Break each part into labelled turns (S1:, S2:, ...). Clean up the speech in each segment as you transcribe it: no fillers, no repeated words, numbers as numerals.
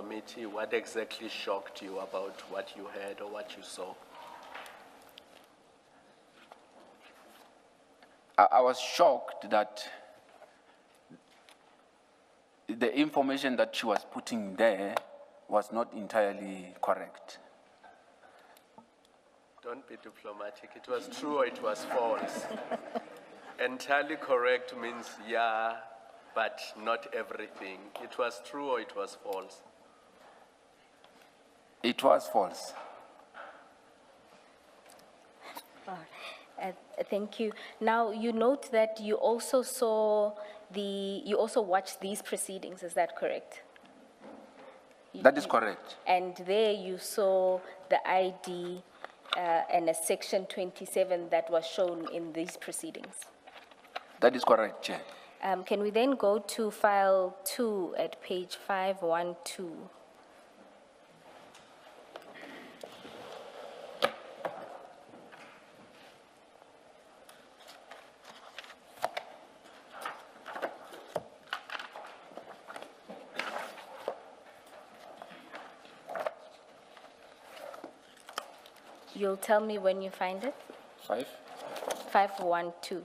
S1: committee what exactly shocked you about what you heard or what you saw.
S2: I was shocked that the information that she was putting there was not entirely correct.
S1: Don't be diplomatic. It was true or it was false. Entirely correct means yeah, but not everything. It was true or it was false.
S2: It was false.
S3: Thank you. Now, you note that you also you also watched these proceedings, is that correct?
S2: That is correct.
S3: And there you saw the ID and a section 27 that was shown in these proceedings.
S2: That is correct, Chair.
S3: Can we then go to file 2 at page 512? You'll tell me when you find it? 512.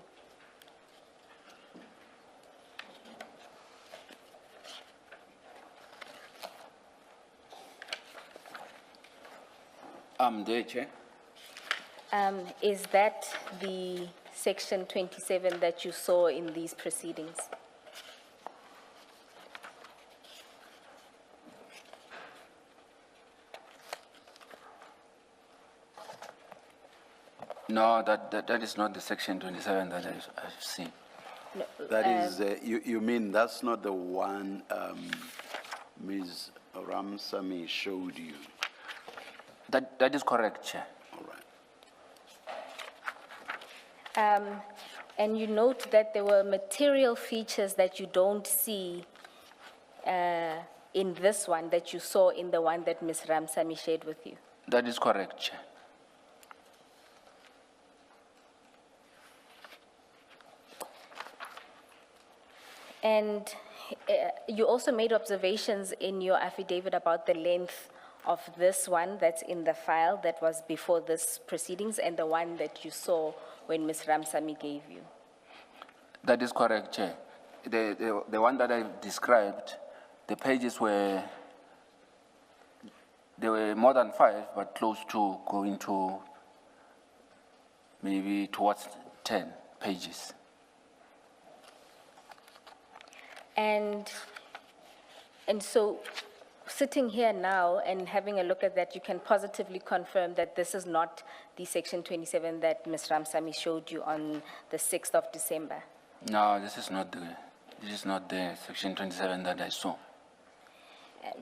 S2: I'm there, Chair.
S3: Is that the section 27 that you saw in these proceedings?
S2: No, that is not the section 27 that I've seen.
S3: No,
S4: That is, you mean that's not the one Ms. Ramsamy showed you?
S2: That is correct, Chair.
S4: All right.
S3: And you note that there were material features that you don't see in this one that you saw in the one that Ms. Ramsamy shared with you.
S2: That is correct, Chair.
S3: And you also made observations in your affidavit about the length of this one that's in the file that was before this proceedings and the one that you saw when Ms. Ramsamy gave you.
S2: That is correct, Chair. The one that I described, the pages were, there were more than 5, but close to going to maybe towards 10 pages.
S3: And so, sitting here now and having a look at that, you can positively confirm that this is not the section 27 that Ms. Ramsamy showed you on the 6th of December.
S2: No, this is not the section 27 that I saw.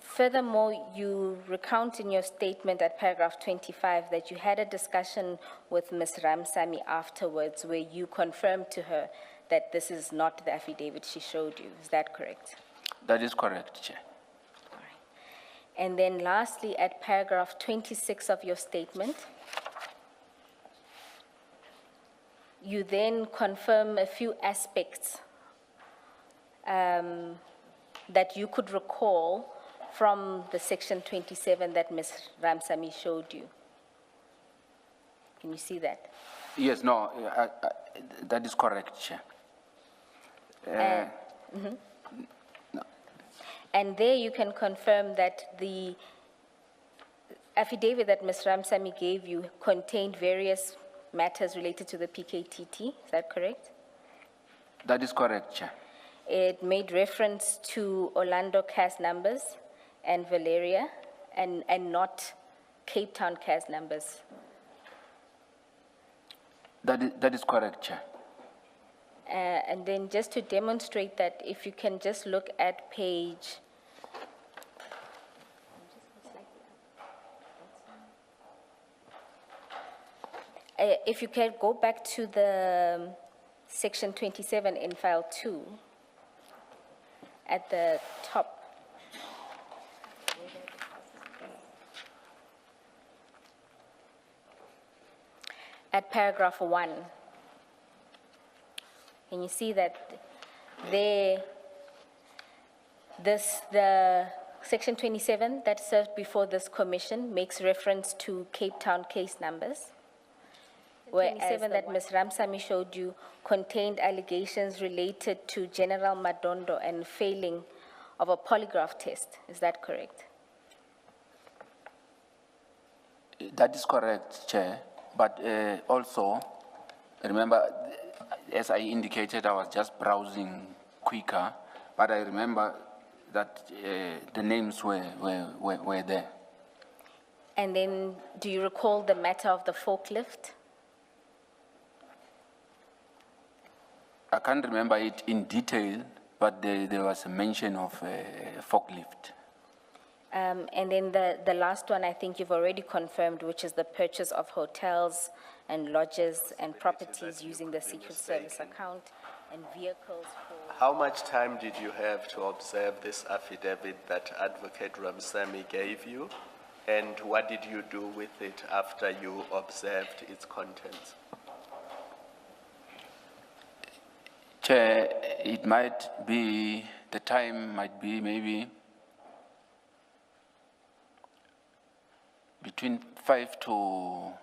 S3: Furthermore, you recount in your statement at paragraph 25 that you had a discussion with Ms. Ramsamy afterwards where you confirmed to her that this is not the affidavit she showed you. Is that correct?
S2: That is correct, Chair.
S3: All right. And then lastly, at paragraph 26 of your statement, you then confirm a few aspects that you could recall from the section 27 that Ms. Ramsamy showed you. Can you see that?
S2: Yes, no, that is correct, Chair. No.
S3: And there you can confirm that the affidavit that Ms. Ramsamy gave you contained various matters related to the PKTT, is that correct?
S2: That is correct, Chair.
S3: It made reference to Orlando CAS numbers and Valeria and not Cape Town CAS numbers.
S2: That is correct, Chair.
S3: And then just to demonstrate that, if you can just look at page, if you can go back to the section 27 in file 2, at the top. At paragraph 1. And you see that there, the Section 27 that served before this commission makes reference to Cape Town case numbers. Whereas 27 that Ms. Ramsamy showed you contained allegations related to General Madondo and failing of a polygraph test. Is that correct?
S2: That is correct, Chair. But also, remember, as I indicated, I was just browsing quicker, but I remember that the names were there.
S3: And then, do you recall the matter of the forklift?
S2: I can't remember it in detail, but there was a mention of forklift.
S3: And then the last one, I think you've already confirmed, which is the purchase of hotels and lodges and properties using the Secret Service account and vehicles for...
S1: How much time did you have to observe this affidavit that Advocate Ramsamy gave you? And what did you do with it after you observed its contents?
S2: Chair, it might be, the time might be maybe between 5 to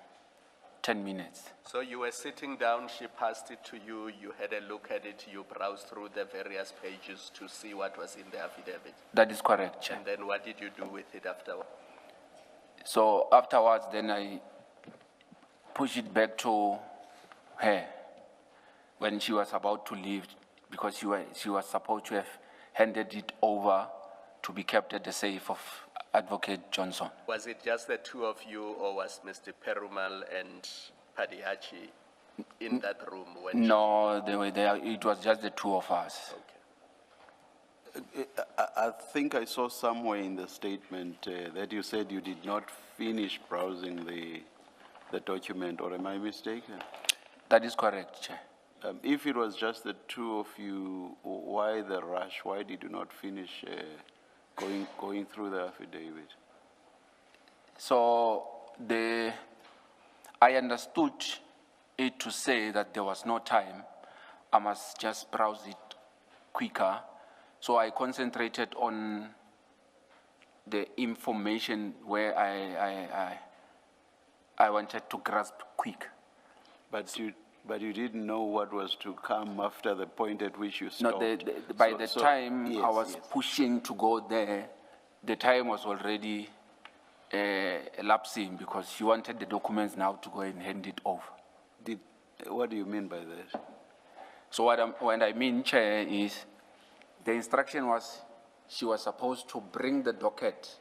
S2: 10 minutes.
S1: So you were sitting down, she passed it to you, you had a look at it, you browsed through the various pages to see what was in the affidavit.
S2: That is correct, Chair.
S1: And then what did you do with it afterward?
S2: So afterwards, then I pushed it back to her when she was about to leave, because she was supposed to have handed it over to be kept at the safe of Advocate Johnson.
S1: Was it just the two of you, or was Mr. Perumal and Padiachi in that room when
S2: No, they were there. It was just the two of us.
S1: Okay.
S4: I think I saw somewhere in the statement that you said you did not finish browsing the document, or am I mistaken?
S2: That is correct, Chair.
S4: If it was just the two of you, why the rush? Why did you not finish going through the affidavit?
S2: So I understood it to say that there was no time. I must just browse it quicker. So I concentrated on the information where I wanted to grasp quick.
S4: But you didn't know what was to come after the point at which you
S2: No,
S4: stopped.
S2: by the time
S4: yes,
S2: I was
S4: yes.
S2: pushing to go there, the time was already elapsing because she wanted the documents now to go and hand it over.
S4: What do you mean by that?
S2: So what I mean, Chair, is the instruction was she was supposed to bring the docket,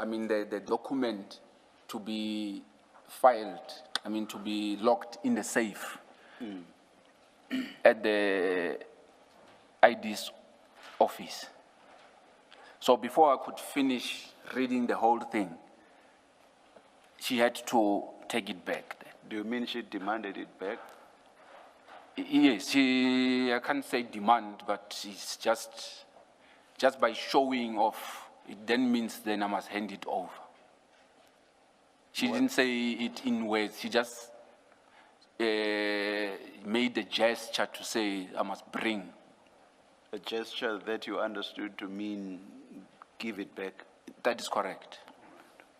S2: the document to be filed, to be locked in the safe at the ID's office. So before I could finish reading the whole thing, she had to take it back.
S4: Do you mean she demanded it back?
S2: Yes, I can't say demand, but it's just by showing off, it then means then I must hand it over. She didn't say it in words, she just made a gesture to say I must bring.
S4: A gesture that you understood to mean give it back?
S2: That is correct.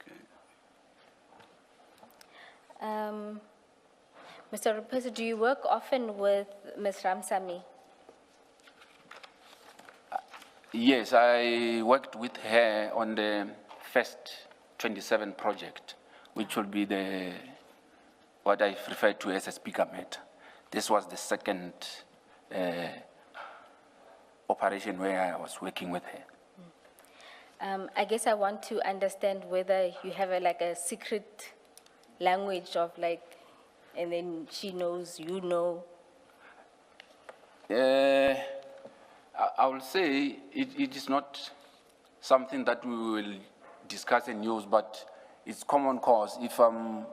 S4: Okay.
S3: Mr. Raphesu, do you work often with Ms. Ramsamy?
S2: Yes, I worked with her on the first 27 project, which will be what I refer to as a speaker matter. This was the second operation where I was working with her.
S3: I guess I want to understand whether you have a secret language of and then she knows, you know.
S2: I will say it is not something that we will discuss and use, but it's common cause. If I'm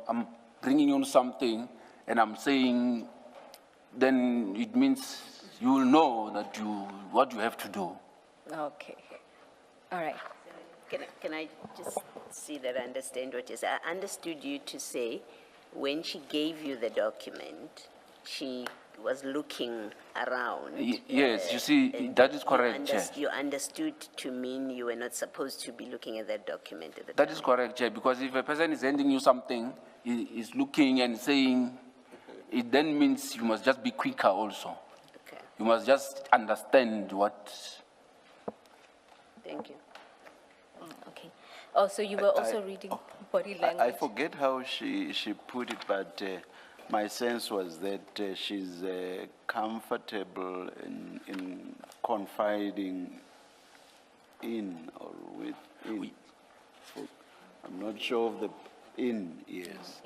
S2: bringing on something and I'm saying, then it means you will know that what you have to do.
S3: Okay. All right.
S5: Can I just see that I understand what is? I understood you to say when she gave you the document, she was looking around.
S2: Yes, you see, that is correct, Chair.
S5: You understood to mean you were not supposed to be looking at that document at the
S2: That
S5: time.
S2: is correct, Chair, because if a person is handing you something, he is looking and saying, it then means you must just be quicker also.
S5: Okay,
S2: You must just understand what.
S5: thank you.
S3: Okay. Oh, so you were also reading body language?
S4: I forget how she put it, but my sense was that she's comfortable in confiding in or within. I'm not sure of the in, yes.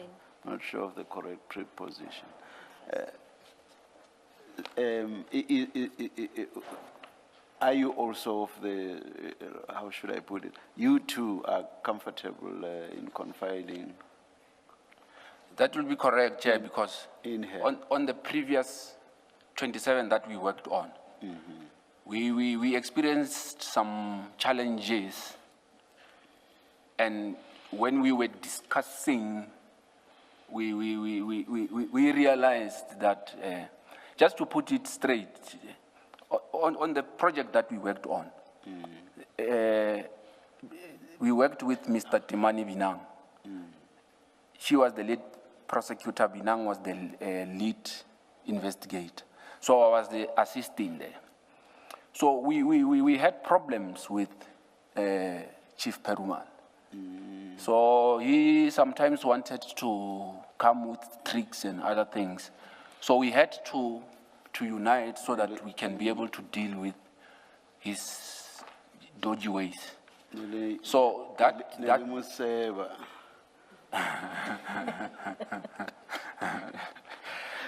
S4: Not sure of the correct preposition. Are you also of the, how should I put it? You too are comfortable in confiding
S2: That will be correct, Chair, because
S4: in her?
S2: on the previous 27 that we worked on, we experienced some challenges. And when we were discussing, we realized that, just to put it straight, on the project that we worked on, we worked with Mr. Timani Binang. She was the lead prosecutor, Binang was the lead investigator. So I was the assistant there. So we had problems with Chief Perumal. So he sometimes wanted to come with tricks and other things. So we had to unite so that we can be able to deal with his dodgy ways. So that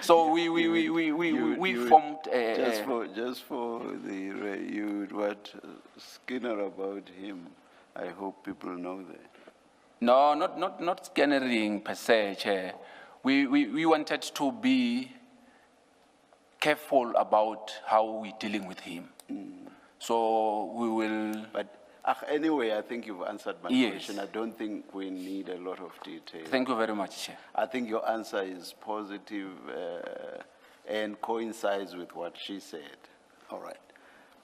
S2: so we formed
S4: just for the you what Skinner about him. I hope people know that.
S2: No, not scannering per se, Chair. We wanted to be careful about how we're dealing with him. So we will.
S4: But anyway, I think you've answered my
S2: Yes.
S4: question. I don't think we need a lot of detail.
S2: Thank you very much, Chair.
S4: I think your answer is positive and coincides with what she said. All right.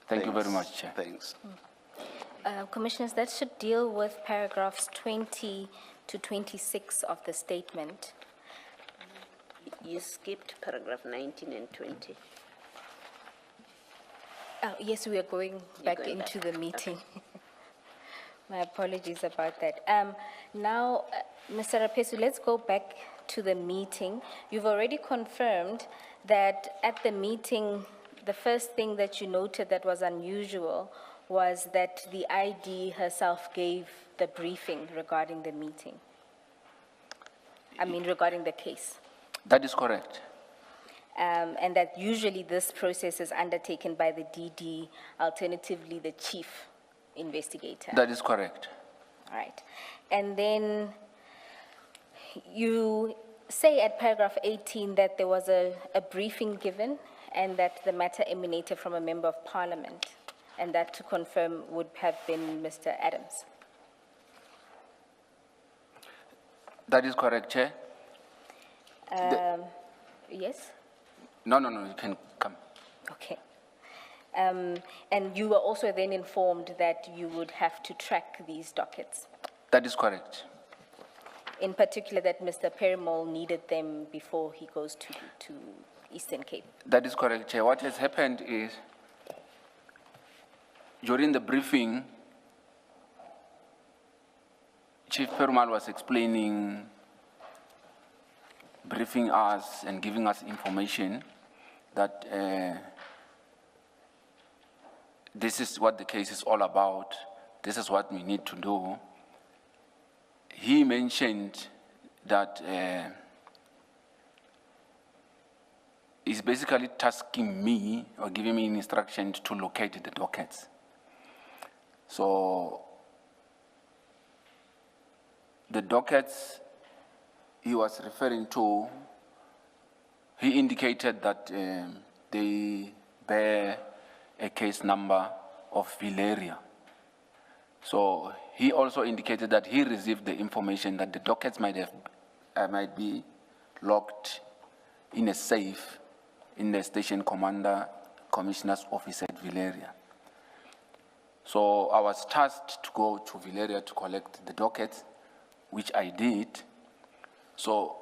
S2: Thank you very
S4: Thanks.
S2: much, Chair.
S4: Thanks.
S3: Commissioners, that should deal with paragraphs 20 to 26 of the statement.
S5: You skipped paragraph 19 and 20.
S3: Yes, we are going back
S5: going
S3: into
S5: back.
S3: the meeting. My apologies about that. Now, Mr. Raphesu, let's go back to the meeting. You've already confirmed that at the meeting, the first thing that you noted that was unusual was that the ID herself gave the briefing regarding the meeting. I mean, regarding the case.
S2: That is correct.
S3: And that usually this process is undertaken by the DD, alternatively the chief investigator.
S2: That is correct.
S3: All right. And then you say at paragraph 18 that there was a briefing given and that the matter emanated from a member of parliament, and that, to confirm, would have been Mr. Adams.
S2: That is correct, Chair.
S3: Yes?
S2: No, you can come.
S3: Okay. And you were also then informed that you would have to track these dockets,
S2: That is correct.
S3: in particular that Mr. Perumal needed them before he goes to Eastern Cape.
S2: That is correct, Chair. What has happened is, during the briefing, Chief Perumal was explaining, briefing us and giving us information that this is what the case is all about, this is what we need to do. He mentioned that he's basically tasking me or giving me instructions to locate the dockets. So the dockets he was referring to, he indicated that they bear a case number of Valeria. So he also indicated that he received the information that the dockets might be locked in a safe in the station commander commissioner's office at Villeria. So I was tasked to go to Villeria to collect the dockets, which I did. So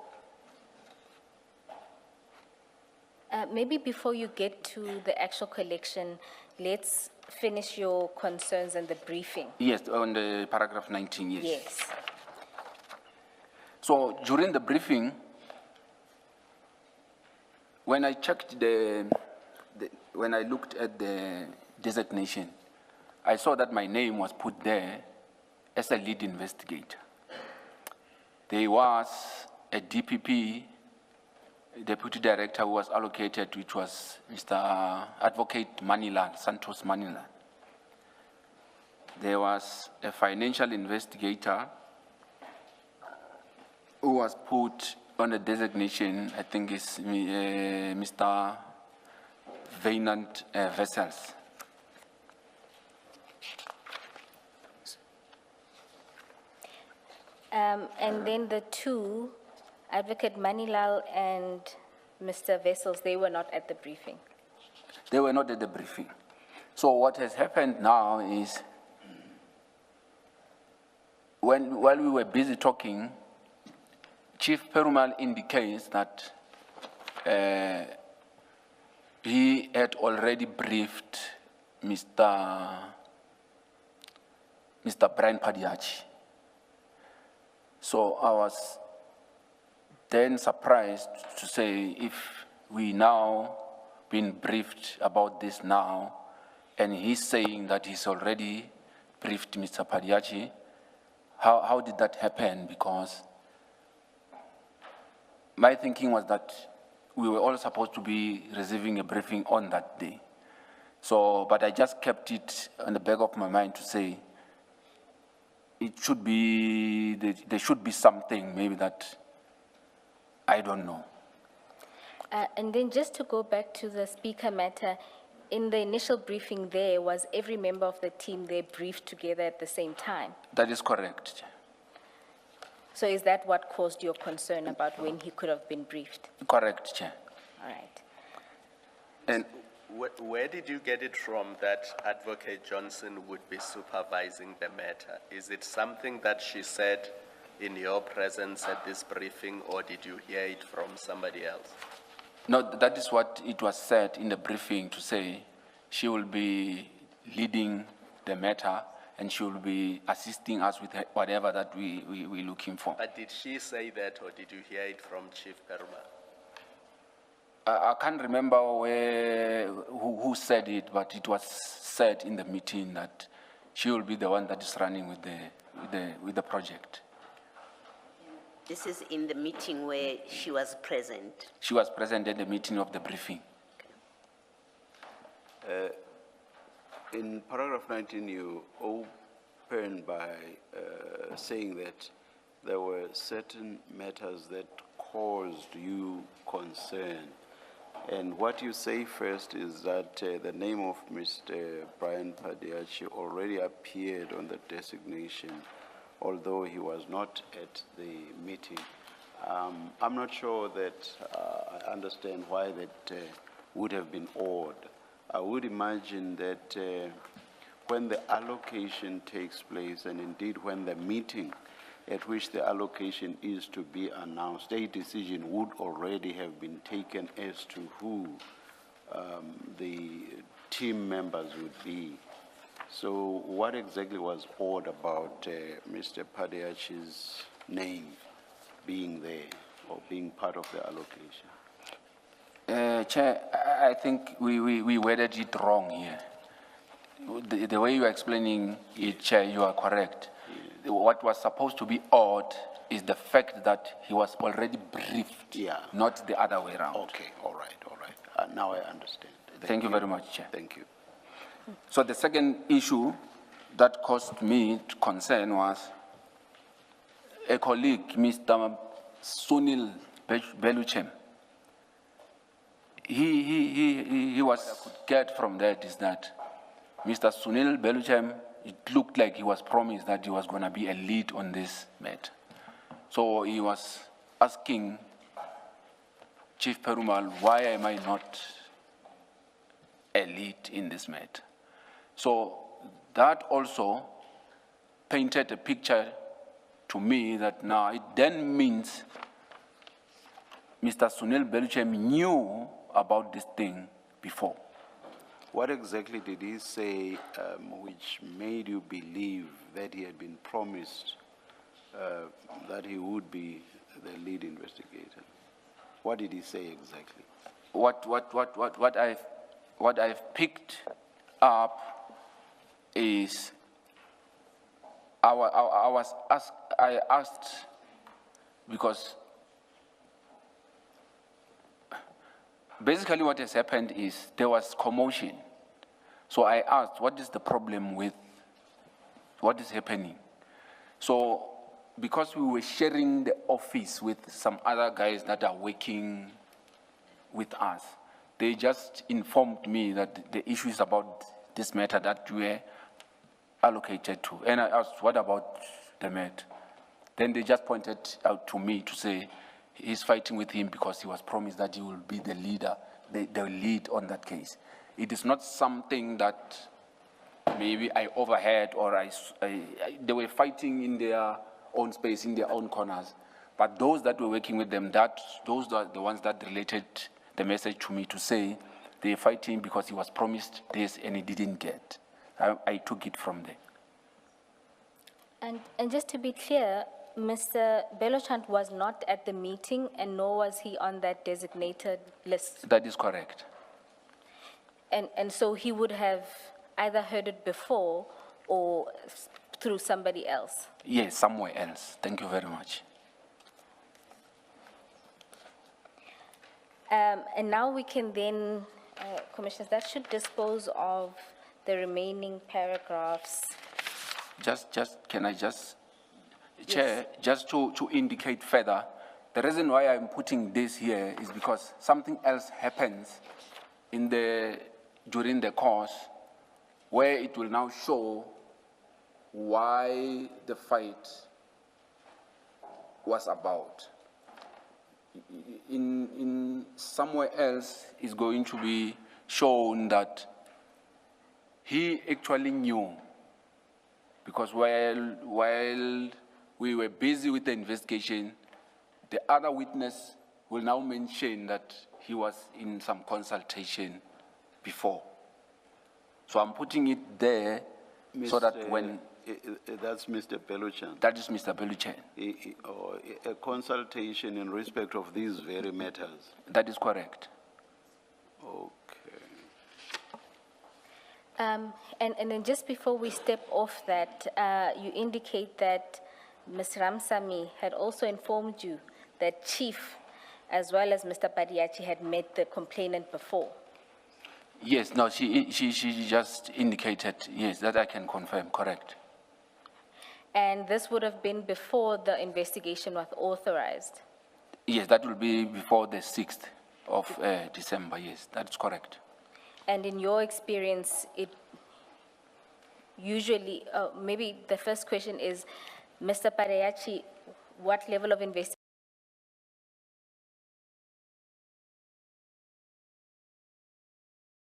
S3: maybe before you get to the actual collection, let's finish your concerns and the briefing.
S2: yes, on the paragraph 19, yes.
S3: Yes.
S2: So during the briefing, when I checked when I looked at the designation, I saw that my name was put there as a lead investigator. There was a DPP, deputy director who was allocated, which was Mr. Advocate Manilan, Santos Manilan. There was a financial investigator who was put on the designation, I think is Mr. Vainant Vessels.
S3: And then the two, Advocate Manilal and Mr. Vessels, they were not at the briefing.
S2: They were not at the briefing. So what has happened now is, while we were busy talking, Chief Perumal indicates that he had already briefed Mr. Brian Padiachi. So I was then surprised to say, if we now been briefed about this now, and he's saying that he's already briefed Mr. Padiachi, how did that happen? Because my thinking was that we were all supposed to be receiving a briefing on that day. So, but I just kept it on the back of my mind to say, it should be, there should be something maybe that I don't know.
S3: And then just to go back to the speaker matter, in the initial briefing there, was every member of the team there briefed together at the same time?
S2: That is correct.
S3: So is that what caused your concern about when he could have been briefed?
S2: Correct, Chair.
S3: All right.
S2: And
S1: Where did you get it from that Advocate Johnson would be supervising the matter? Is it something that she said in your presence at this briefing, or did you hear it from somebody else?
S2: no, that is what it was said in the briefing, to say she will be leading the matter and she will be assisting us with whatever that we're looking for.
S1: But did she say that, or did you hear it from Chief Perumal?
S2: I can't remember who said it, but it was said in the meeting that she will be the one that is running with the project.
S5: This is in the meeting where she was present.
S2: She was present at the meeting of the briefing.
S4: In paragraph 19, you open by saying that there were certain matters that caused you concern. And what you say first is that the name of Mr. Brian Padiachi already appeared on the designation, although he was not at the meeting. I'm not sure that I understand why that would have been odd. I would imagine that when the allocation takes place, and indeed when the meeting at which the allocation is to be announced, a decision would already have been taken as to who the team members would be. So what exactly was odd about Mr. Padiachi's name being there or being part of the allocation?
S2: Chair, I think we worded it wrong here. The way you are explaining it, Chair, you are correct. What was supposed to be odd is the fact that he was already briefed, not the other way around.
S4: Okay, all right. Now I understand.
S2: Thank you very much, Chair.
S4: Thank you.
S2: So the second issue that caused me concern was a colleague, Mr. Sunil Beluchem. He was, what I could get from that is that Mr. Sunil Beluchem, it looked like he was promised that he was going to be a lead on this matter. So he was asking Chief Perumal, why am I not a lead in this matter? So that also painted a picture to me that now it then means Mr. Sunil Belchem knew about this thing before.
S4: What exactly did he say which made you believe that he had been promised that he would be the lead investigator? What did he say exactly?
S2: What I've picked up is I asked because basically what has happened is there was commotion. So I asked, what is the problem with what is happening? So because we were sharing the office with some other guys that are working with us, they just informed me that the issue is about this matter that we were allocated to. And I asked, what about the matter? Then they just pointed out to me to say, he's fighting with him because he was promised that he will be the leader, the lead on that case. It is not something that maybe I overheard or they were fighting in their own space, in their own corners. But those that were working with them, those are the ones that related the message to me to say they're fighting because he was promised this and he didn't get. I took it from there.
S3: And just to be clear, Mr. Belochant was not at the meeting and nor was he on that designated list.
S2: That is correct.
S3: And so he would have either heard it before or through somebody else.
S2: Yes, somewhere else. Thank you very much.
S3: And now we can then, Commissioners, that should dispose of the remaining paragraphs.
S2: Can I just, Chair, just to indicate further, the reason why I'm putting this here is because something else happens during the course where it will now show why the fight was about. In somewhere else is going to be shown that he actually knew, because while we were busy with the investigation, the other witness will now mention that he was in some consultation before. So I'm putting it there so that when...
S4: That's Mr. Beluchan.
S2: That is Mr. Beluchan.
S4: A consultation in respect of these very matters.
S2: That is correct.
S4: Okay.
S3: And then just before we step off that, you indicate that Ms. Ramsamy had also informed you that Chief, as well as Mr. Padiachi, had met the complainant before.
S2: Yes, no, she just indicated, yes, that I can confirm, correct.
S3: And this would have been before the investigation was authorized?
S2: Yes, that will be before the 6th of December, yes, that's correct.
S3: And in your experience, it usually, maybe the first question is, Mr. Padiachi, what level of investigation